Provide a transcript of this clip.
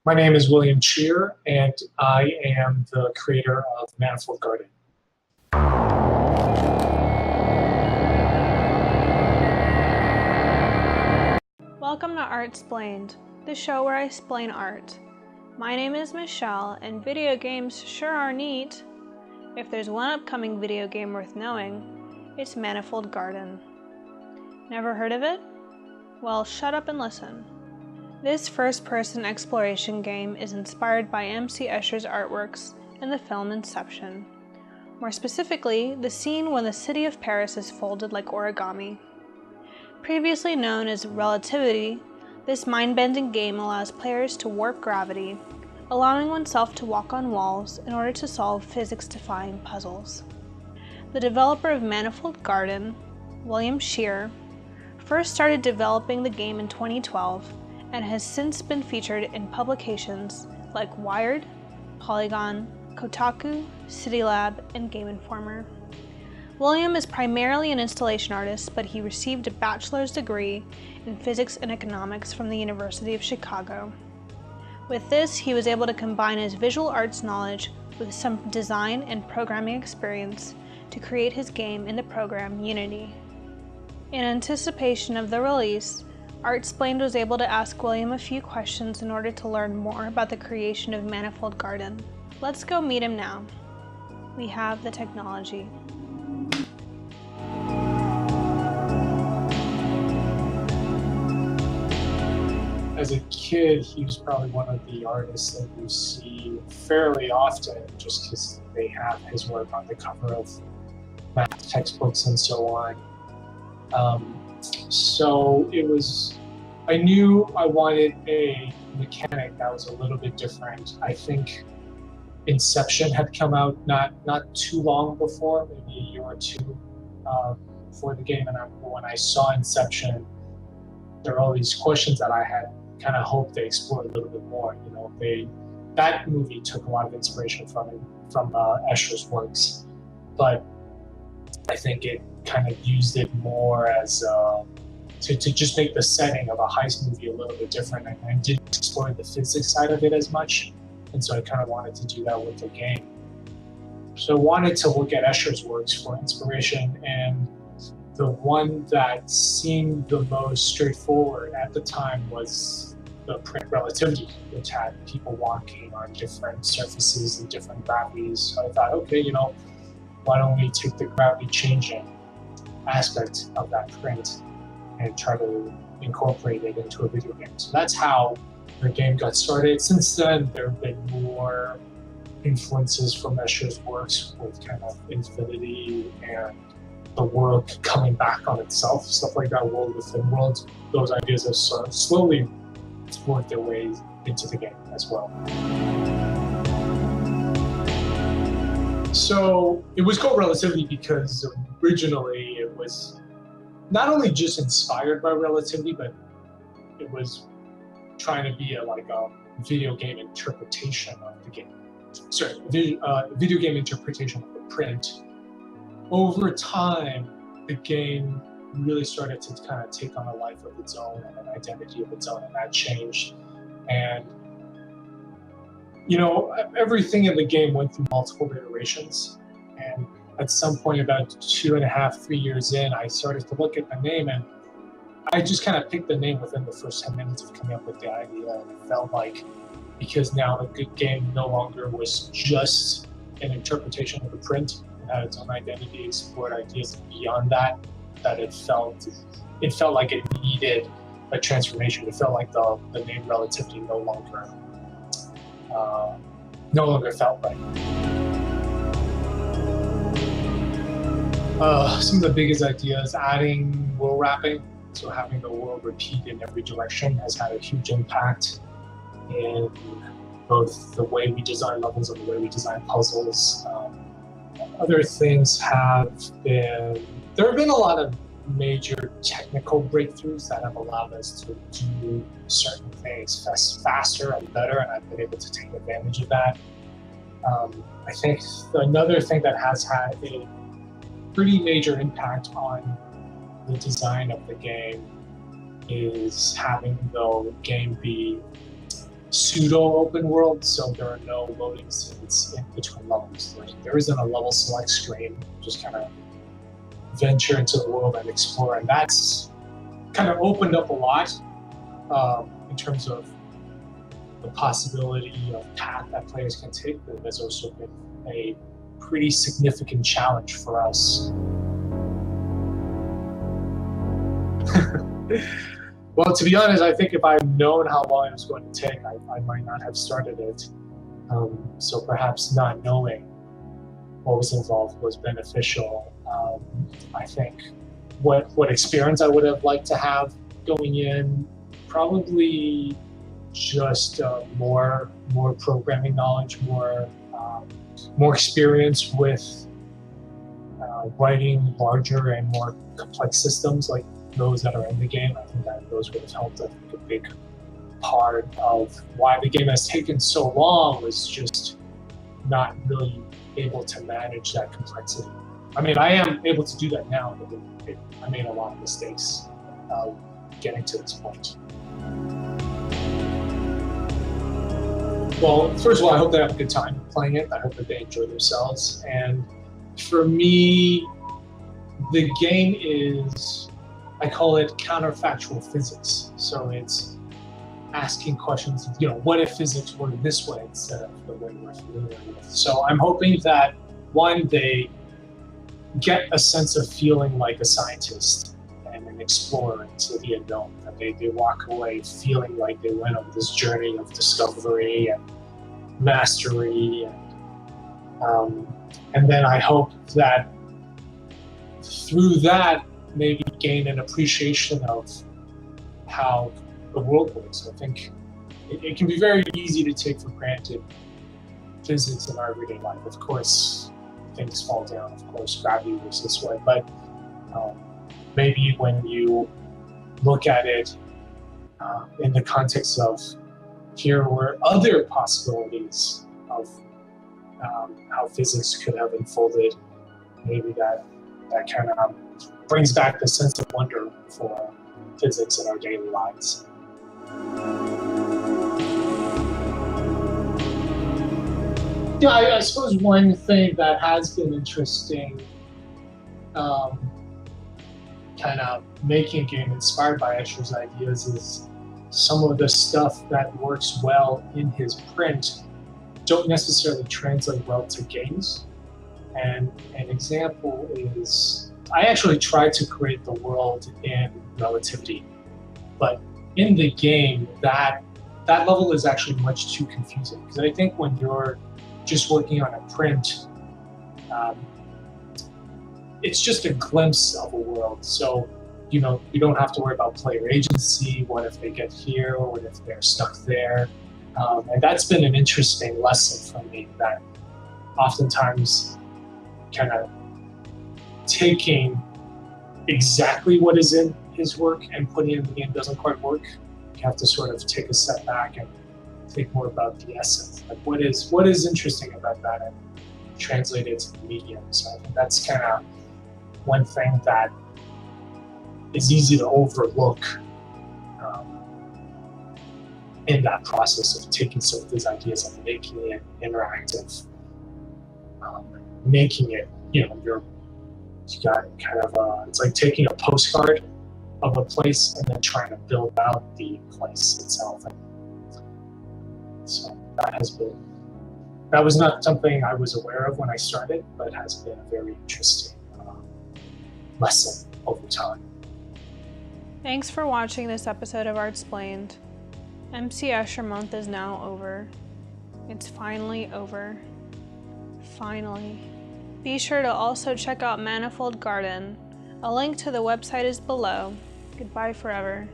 My name is William Cheer, and I am the creator of Manifold Garden. Welcome to Artsplained, the show where I explain art. My name is Michelle, and video games sure are neat. If there's one upcoming video game worth knowing, it's Manifold Garden. Never heard of it? Well, shut up and listen. This first-person exploration game is inspired by MC Escher's artworks in the film Inception. More specifically, the scene when the city of Paris is folded like origami. Previously known as Relativity, this mind-bending game allows players to warp gravity, allowing oneself to walk on walls in order to solve physics-defying puzzles. The developer of Manifold Garden, William Cheer, first started developing the game in 2012 and has since been featured in publications like Wired, Polygon, Kotaku, CityLab, and Game Informer. William is primarily an installation artist, but he received a bachelor's degree in physics and economics from the University of Chicago. With this, he was able to combine his visual arts knowledge with some design and programming experience to create his game in the program Unity. In anticipation of the release, Artsplained was able to ask William a few questions in order to learn more about the creation of Manifold Garden. Let's go meet him now. We have the technology. As a kid, he was probably one of the artists that you see fairly often just because they have his work on the cover of math textbooks and so on. So I knew I wanted a mechanic that was a little bit different. I think Inception had come out not too long before, maybe a year or two before the game, and when I saw Inception, there were all these questions that I had kind of hoped they explored a little bit more. You know, that movie took a lot of inspiration from Escher's works, but I think it kind of used it more as to just make the setting of a heist movie a little bit different, and didn't explore the physics side of it as much. And so I kind of wanted to do that with the game. So I wanted to look at Escher's works for inspiration, and the one that seemed the most straightforward at the time was the print Relativity, which had people walking on different surfaces and different gravities. So I thought, okay, why don't we take the gravity changing aspect of that print and try to incorporate it into a video game. So that's how the game got started. Since then, there have been more influences from Escher's works with kind of infinity and the world coming back on itself, stuff like that, world within world. Those ideas have sort of slowly worked their way into the game as well. So it was called Relativity because originally it was not only just inspired by Relativity, but it was trying to be a video game interpretation of the game. Sorry, video game interpretation of the print. Over time, the game really started to kind of take on a life of its own and an identity of its own, and that changed. And everything in the game went through multiple iterations. And at some point, about 2.5, 3 years in, I started to look at the name, and I just kind of picked the name within the first 10 minutes of coming up with the idea. And it felt like, because now the good game no longer was just an interpretation of the print, it had its own identity, explored ideas beyond that it felt like it needed a transformation. It felt like the name Relativity no longer felt right. Some of the biggest ideas, adding world wrapping, so having the world repeat in every direction, has had a huge impact in both the way we design levels and the way we design puzzles. Other things there have been a lot of major technical breakthroughs that have allowed us to do certain things faster and better, and I've been able to take advantage of that. I think another thing that has had a pretty major impact on the design of the game is having the game be pseudo open world, so there are no loading scenes in between levels. There isn't a level select screen, just kind of venture into the world and explore, and that's kind of opened up a lot in terms of the possibility of path that players can take, but there's also been a pretty significant challenge for us. Well, to be honest, I think if I'd known how long it was going to take, I might not have started it. So perhaps not knowing what was involved was beneficial. I think what experience I would have liked to have going in, probably just more programming knowledge, more experience with writing larger and more complex systems like those that are in the game. I think that those would have helped. I think a big part of why the game has taken so long was just not really able to manage that complexity. I mean, I am able to do that now, but I made a lot of mistakes getting to this point. Well, first of all, I hope they have a good time playing it. I hope that they enjoy themselves. And for me, the game is, I call it counterfactual physics. So it's asking questions, what if physics were this way instead of the way we're familiar with? So I'm hoping that, one, they get a sense of feeling like a scientist and an explorer into the unknown, that they walk away feeling like they went on this journey of discovery and mastery. And then I hope that through that, maybe gain an appreciation of how the world works. I think it can be very easy to take for granted physics in our everyday life. Of course, things fall down. Of course, gravity works this way. But maybe when you look at it in the context of here were other possibilities of how physics could have unfolded, maybe that kind of brings back the sense of wonder for physics in our daily lives. Yeah, I suppose one thing that has been interesting, kind of making a game inspired by Escher's ideas, is some of the stuff that works well in his print don't necessarily translate well to games. And an example is, I actually tried to create the world in relativity, but in the game, that level is actually much too confusing, because I think when you're just working on a print, it's just a glimpse of a world. So, you don't have to worry about player agency. What if they get here, or what if they're stuck there? And that's been an interesting lesson for me, that oftentimes kind of taking exactly what is in his work and putting it in the game doesn't quite work. You have to sort of take a step back and think more about the essence. Like what is interesting about that, and translate it to the medium. So I think that's kind of one thing that is easy to overlook in that process of taking some of these ideas and making it interactive, making it, you got kind of it's like taking a postcard of a place and then trying to build out the place itself. So that was not something I was aware of when I started, but has been a very interesting lesson over time. Thanks for watching this episode of Artsplained. MC Escher month is now over. It's finally over. Finally. Be sure to also check out Manifold Garden. A link to the website is below. Goodbye forever.